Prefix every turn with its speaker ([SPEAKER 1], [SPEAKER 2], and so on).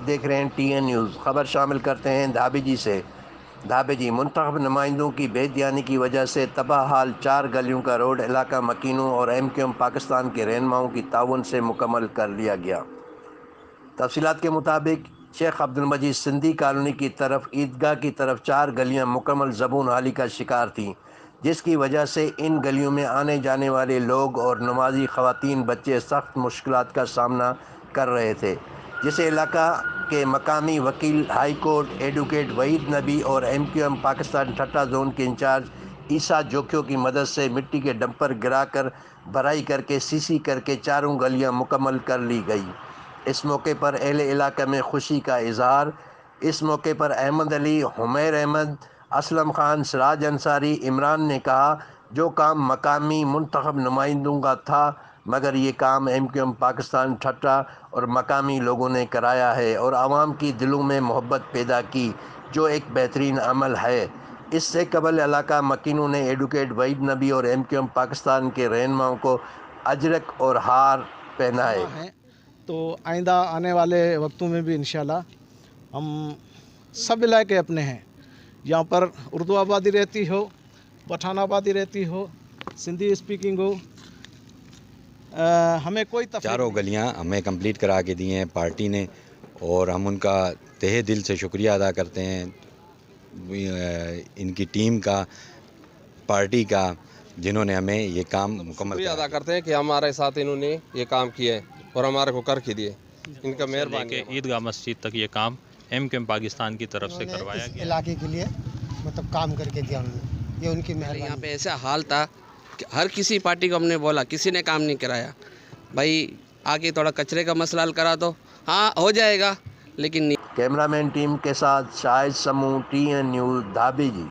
[SPEAKER 1] دیکھ رہے ہیں ٹی این نیوز۔ خبر شامل کرتے ہیں دھابی جی سے۔ دھابی جی، منتخب نمائندوں کی بے دیانی کی وجہ سے تباہ حال 4 گلیوں کا روڈ علاقہ مکینوں اور ایم کیو ایم پاکستان کے رہنماؤں کی تعاون سے مکمل کر لیا گیا۔ تفصیلات کے مطابق شیخ عبدالمجید سندھی کالونی کی طرف عیدگاہ کی طرف 4 گلیاں مکمل زبون حالی کا شکار تھیں، جس کی وجہ سے ان گلیوں میں آنے جانے والے لوگ اور نمازی خواتین بچے سخت مشکلات کا سامنا کر رہے تھے، جسے علاقہ کے مقامی وکیل high court advocate Waheed Nabi اور M Q M Pakistan Thatta zone کے انچارج عیسیٰ جوکھیو کی مدد سے مٹی کے ڈمپر گرا کر بھرائی کر کے سی کر کے 4 گلیاں مکمل کر لی گئی۔ اس موقع پر اہل علاقہ میں خوشی کا اظہار۔ اس موقع پر احمد علی، حمیر احمد، اسلم خان، سراج انصاری، عمران نے کہا جو کام مقامی منتخب نمائندوں کا تھا، مگر یہ کام M Q M Pakistan Thatta اور مقامی لوگوں نے کرایا ہے اور عوام کی دلوں میں محبت پیدا کی، جو ایک بہترین عمل ہے۔ اس سے قبل علاقہ مکینوں نے ایڈوکیٹ وحید نبی اور ایم کیو ایم پاکستان کے رہنماؤں کو اجرک اور ہار پہنائے۔
[SPEAKER 2] تو آئندہ آنے والے وقتوں میں بھی انشاءاللہ ہم سب علاقے اپنے ہیں، یہاں پر اردو آبادی رہتی ہو، پٹھان آبادی رہتی ہو، سندھی اسپیکنگ ہو، ہمیں کوئی تفریق
[SPEAKER 3] چاروں
[SPEAKER 2] نہیں۔
[SPEAKER 3] گلیاں ہمیں کمپلیٹ کرا کے دی ہیں پارٹی نے، اور ہم ان کا تہہ دل سے شکریہ ادا کرتے ہیں، ان کی ٹیم کا، پارٹی کا، جنہوں نے ہمیں یہ کام مکمل
[SPEAKER 4] شکریہ
[SPEAKER 3] کرا
[SPEAKER 4] ادا کرتے ہیں کہ ہمارے ساتھ انہوں نے یہ کام کیا ہے اور ہمارے کو کر کے دیے، ان کا مہربانی ہے۔
[SPEAKER 5] عیدگاہ مسجد تک یہ کام ایم کیو ایم پاکستان کی طرف سے کروایا گیا۔
[SPEAKER 6] علاقے کے لیے مطلب کام کر کے دیا انہوں نے، یہ ان کی مہربانی۔
[SPEAKER 7] یہاں پہ ایسا حال تھا کہ ہر کسی پارٹی کو ہم نے بولا، کسی نے کام نہیں کرایا، بھائی آگے تھوڑا کچرے کا مسئلہ حل کرا دو، ہاں ہو جائے گا، لیکن نہیں۔
[SPEAKER 1] کیمرہ مین ٹیم کے ساتھ شاہد Samoo, T N news, Dhabi جی۔